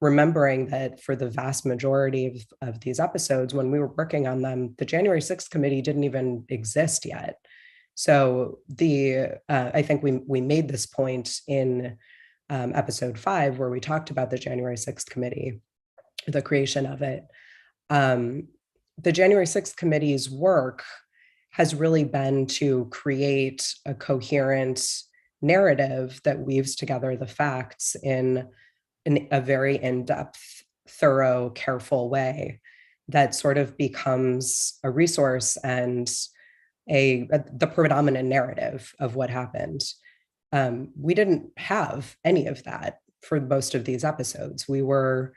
remembering that for the vast majority of these episodes, when we were working on them, the January 6th committee didn't even exist yet. So I think we made this point in episode 5, where we talked about the January 6th committee, the creation of it. The January 6th committee's work has really been to create a coherent narrative that weaves together the facts in a very in-depth, thorough, careful way that sort of becomes a resource and the predominant narrative of what happened. We didn't have any of that for most of these episodes. We were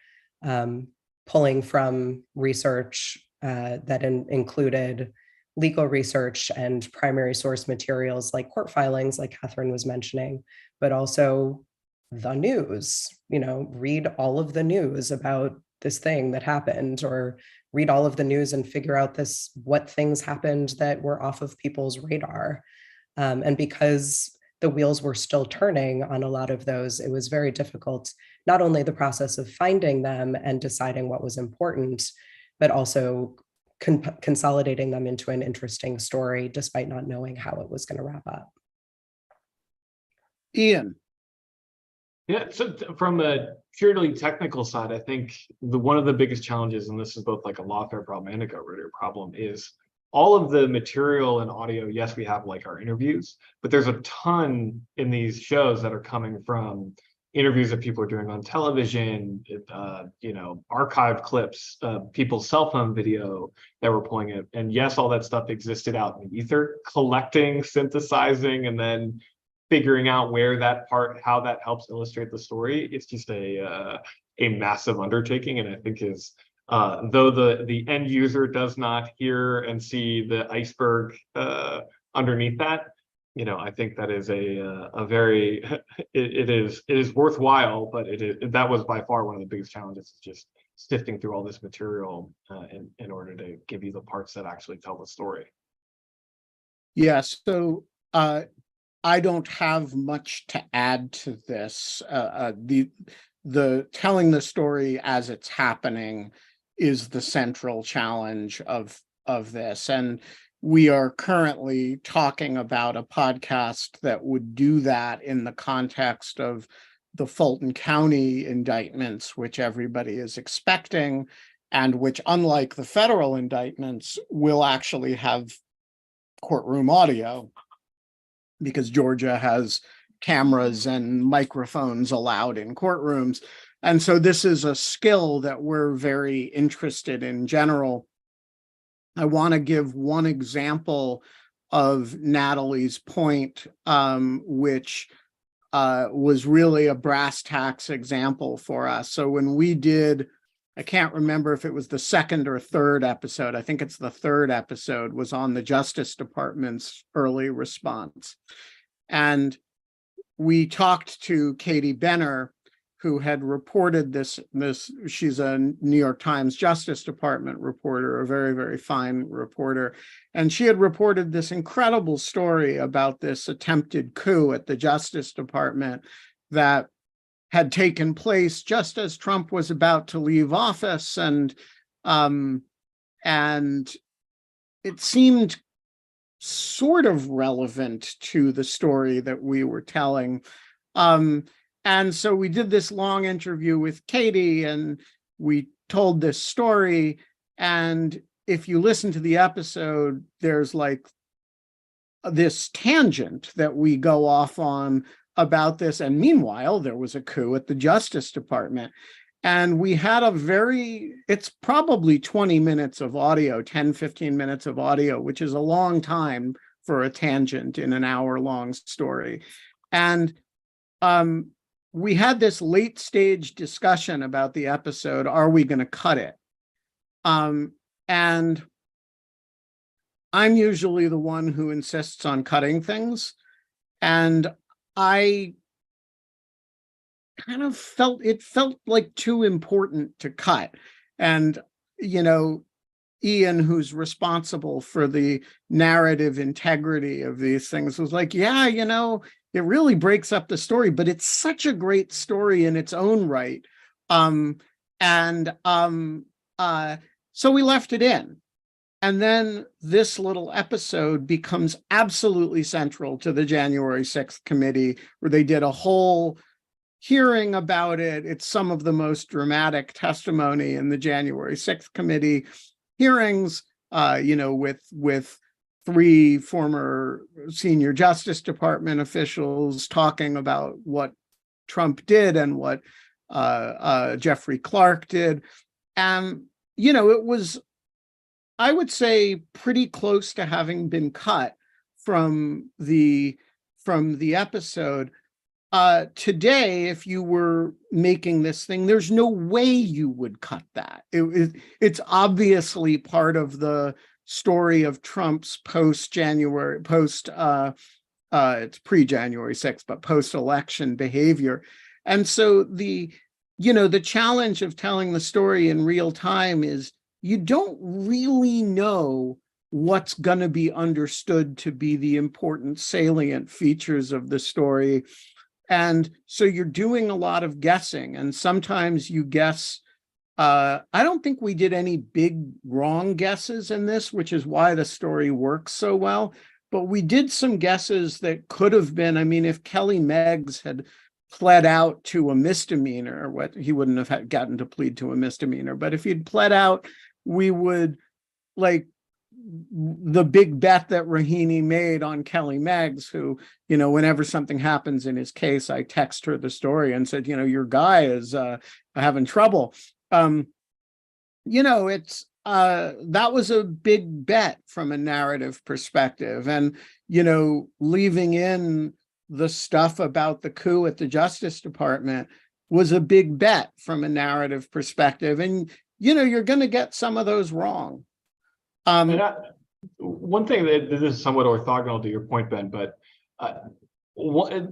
pulling from research that included legal research and primary source materials like court filings, like Katherine was mentioning, but also the news. Read all of the news about this thing that happened, or read all of the news and figure out what things happened that were off of people's radar. And because the wheels were still turning on a lot of those, it was very difficult, not only the process of finding them and deciding what was important, but also consolidating them into an interesting story, despite not knowing how it was going to wrap up. Ian. Yeah, so from a purely technical side, I think one of the biggest challenges, and this is both like a Lawfare problem and a Rodeo problem, is all of the material and audio. Yes, we have like our interviews, but there's a ton in these shows that are coming from interviews that people are doing on television, archived clips, people's cell phone video that we're pulling it. And yes, all that stuff existed out in the ether, collecting, synthesizing, and then figuring out how that helps illustrate the story. It's just a massive undertaking, and I think is though the end user does not hear and see the iceberg underneath that, I think that is a very it is worthwhile, but that was by far one of the biggest challenges, just sifting through all this material in order to give you the parts that actually tell the story. Yes, so I don't have much to add to this. The telling the story as it's happening is the central challenge of this, and we are currently talking about a podcast that would do that in the context of the Fulton County indictments, which everybody is expecting, and which, unlike the federal indictments, will actually have courtroom audio, because Georgia has cameras and microphones allowed in courtrooms. And so this is a skill that we're very interested in general. I want to give one example of Natalie's point, which was really a brass tacks example for us. So when we did, I can't remember if it was the second or third episode, I think it's the third episode, was on the Justice Department's early response. And we talked to Katie Benner, who had reported this. She's a New York Times Justice Department reporter, a very, very fine reporter. And she had reported this incredible story about this attempted coup at the Justice Department that had taken place just as Trump was about to leave office. And it seemed sort of relevant to the story that we were telling. And so we did this long interview with Katie, and we told this story. And if you listen to the episode, there's like this tangent that we go off on about this. And meanwhile, there was a coup at the Justice Department. And we had it's probably 20 minutes of audio, 10, 15 minutes of audio, which is a long time for a tangent in an hour-long story. And we had this late stage discussion about the episode. Are we going to cut it? And I'm usually the one who insists on cutting things. And I kind of felt like too important to cut. And, you know, Ian, who's responsible for the narrative integrity of these things, was like, yeah, you know, it really breaks up the story, but it's such a great story in its own right. So we left it in. And then this little episode becomes absolutely central to the January 6th committee, where they did a whole hearing about it. It's some of the most dramatic testimony in the January 6th committee hearings, you know, with 3 former senior Justice Department officials talking about what Trump did and what Jeffrey Clark did. And, you know, it was, I would say, pretty close to having been cut from the episode. Today, if you were making this thing, there's no way you would cut that. It's obviously part of the story of Trump's it's pre-January 6th, but post-election behavior. And so the challenge of telling the story in real time is you don't really know what's going to be understood to be the important salient features of the story. And so you're doing a lot of guessing, and sometimes you guess. I don't think we did any big wrong guesses in this, which is why the story works so well. But we did some guesses that could have been, I mean, if Kelly Meggs had pled out to a misdemeanor, he wouldn't have gotten to plead to a misdemeanor. But if he'd pled out, we would, like, the big bet that Raheny made on Kelly Meggs, who, you know, whenever something happens in his case, I text her the story and said, you know, your guy is having trouble. You know, it's that was a big bet from a narrative perspective. And, you know, leaving in the stuff about the coup at the Justice Department was a big bet from a narrative perspective. And, you know, you're going to get some of those wrong. One thing that this is somewhat orthogonal to your point, Ben, but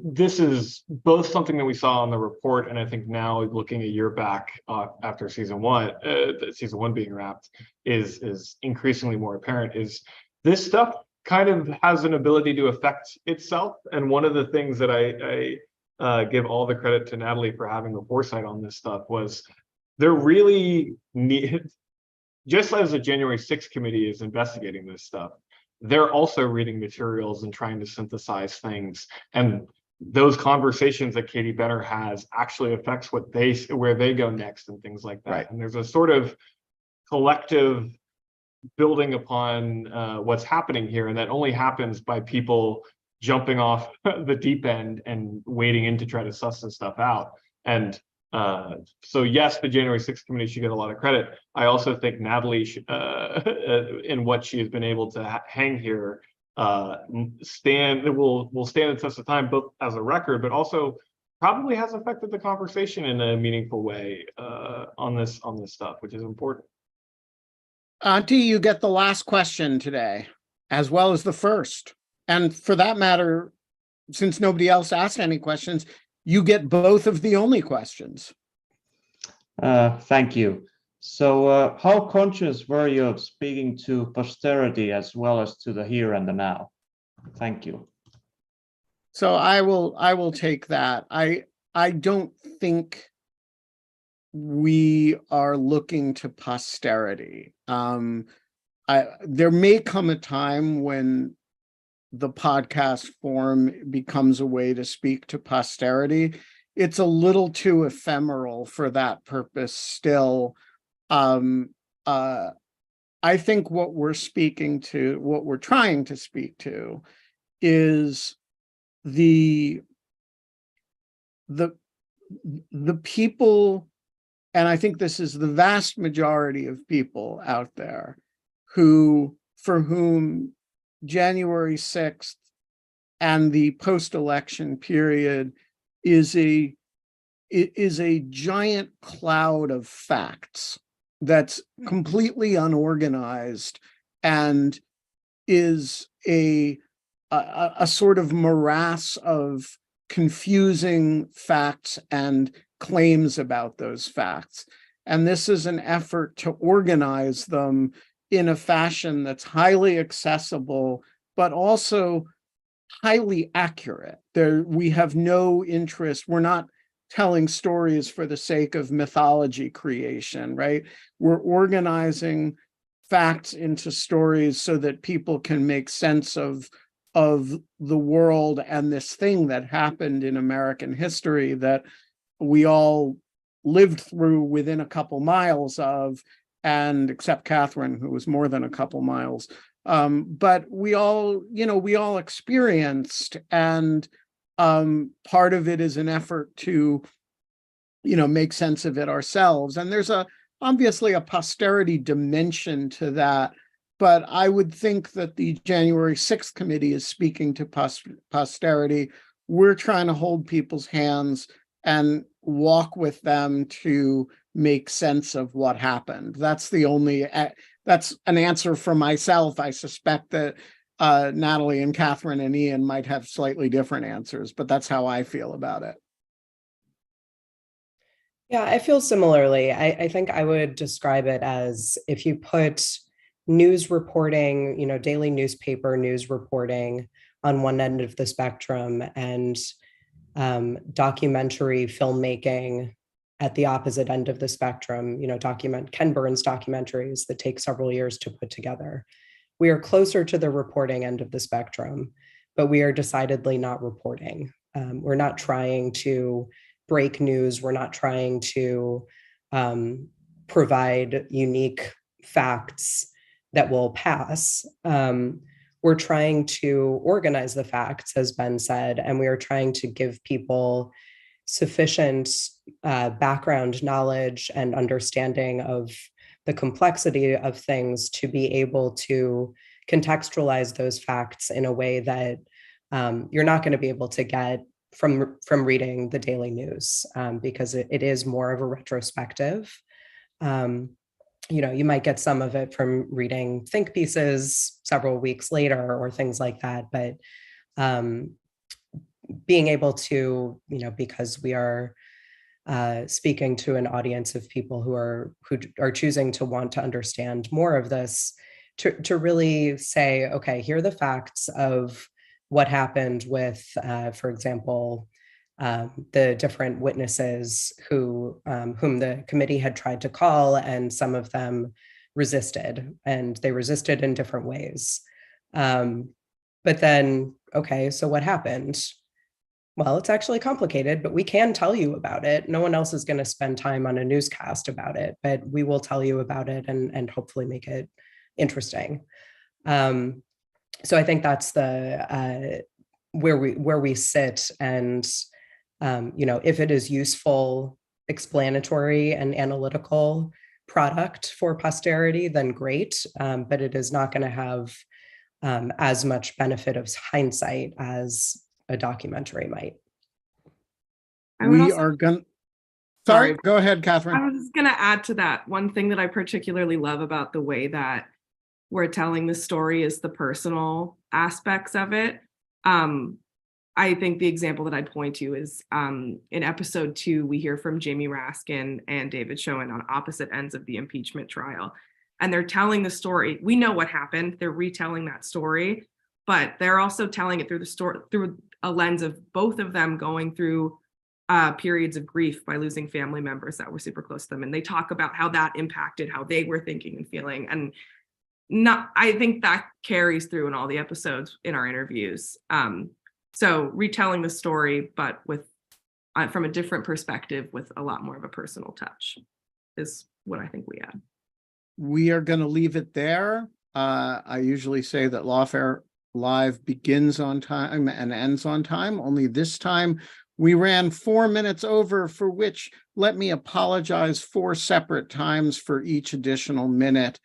this is both something that we saw on the report, and I think now looking a year back after season one being wrapped is increasingly more apparent. Is this stuff kind of has an ability to affect itself? And one of the things that I give all the credit to Natalie for having the foresight on this stuff was there really needed. Just as the January 6th committee is investigating this stuff, they're also reading materials and trying to synthesize things. And those conversations that Katie Benner has actually affects where they go next and things like that. Right. And there's a sort of collective building upon what's happening here. And that only happens by people jumping off the deep end and wading in to try to suss this stuff out. And so yes, the January 6th committee should get a lot of credit. I also think Natalie should, in what she has been able to hang here, will stand the test of time, both as a record, but also probably has affected the conversation in a meaningful way on this stuff, which is important. Auntie, you get the last question today, as well as the first. And for that matter, since nobody else asked any questions, you get both of the only questions. Thank you. So how conscious were you of speaking to posterity as well as to the here and the now? Thank you. So I will take that. I don't think we are looking to posterity. There may come a time when the podcast form becomes a way to speak to posterity. It's a little too ephemeral for that purpose still. I think what we're trying to speak to is the people, and I think this is the vast majority of people out there for whom January 6th and the post-election period is a it is a giant cloud of facts that's completely unorganized and is a sort of morass of confusing facts and claims about those facts. And this is an effort to organize them in a fashion that's highly accessible, but also highly accurate. We have no interest. We're not telling stories for the sake of mythology creation, right? We're organizing facts into stories so that people can make sense of the world and this thing that happened in American history that we all lived through within a couple miles of, and except Katherine, who was more than a couple miles. But we all experienced, and part of it is an effort to, make sense of it ourselves. And there's obviously a posterity dimension to that. But I would think that the January 6th committee is speaking to posterity. We're trying to hold people's hands and walk with them to make sense of what happened. That's an answer for myself. I suspect that Natalie and Katherine and Ian might have slightly different answers, but that's how I feel about it. Yeah, I feel similarly. I think I would describe it as if you put news reporting, daily newspaper news reporting on one end of the spectrum and documentary filmmaking at the opposite end of the spectrum, Ken Burns documentaries that take several years to put together. We are closer to the reporting end of the spectrum, but we are decidedly not reporting. We're not trying to break news. We're not trying to provide unique facts that will pass. We're trying to organize the facts, as Ben said, and we are trying to give people sufficient background knowledge and understanding of the complexity of things to be able to contextualize those facts in a way that you're not going to be able to get from reading the daily news, because it is more of a retrospective. You might get some of it from reading think pieces several weeks later or things like that, but being able to, because we are speaking to an audience of people who are choosing to want to understand more of this, to really say, okay, here are the facts of what happened with, for example, the different witnesses whom the committee had tried to call, and some of them resisted, and they resisted in different ways. But then, okay, so what happened? Well, it's actually complicated, but we can tell you about it. No one else is going to spend time on a newscast about it, but we will tell you about it and hopefully make it interesting. So I think that's the where we sit, and if it is useful, explanatory, and analytical product for posterity, then great. But it is not going to have as much benefit of hindsight as a documentary might. Sorry, go ahead, Katherine. I was going to add to that. One thing that I particularly love about the way that we're telling the story is the personal aspects of it. I think the example that I'd point to is in episode 2, we hear from Jamie Raskin and David Schoen on opposite ends of the impeachment trial. And they're telling the story. We know what happened. They're retelling that story, but they're also telling it through a lens of both of them going through periods of grief by losing family members that were super close to them. And they talk about how that impacted how they were thinking and feeling. And I think that carries through in all the episodes in our interviews. So retelling the story, but with from a different perspective with a lot more of a personal touch is what I think we add. We are going to leave it there. I usually say that Lawfare Live begins on time and ends on time. Only this time we ran 4 minutes over, for which let me apologize 4 separate times for each additional minute.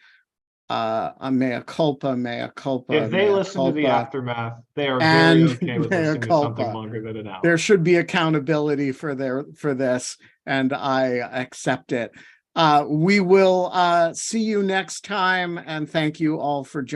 a mea culpa, mea culpa. If they mea listen to the culpa, aftermath, they are and very okay with mea listening to something culpa. longer than an hour. There should be accountability for this, and I accept it. We will see you next time, and thank you all for joining.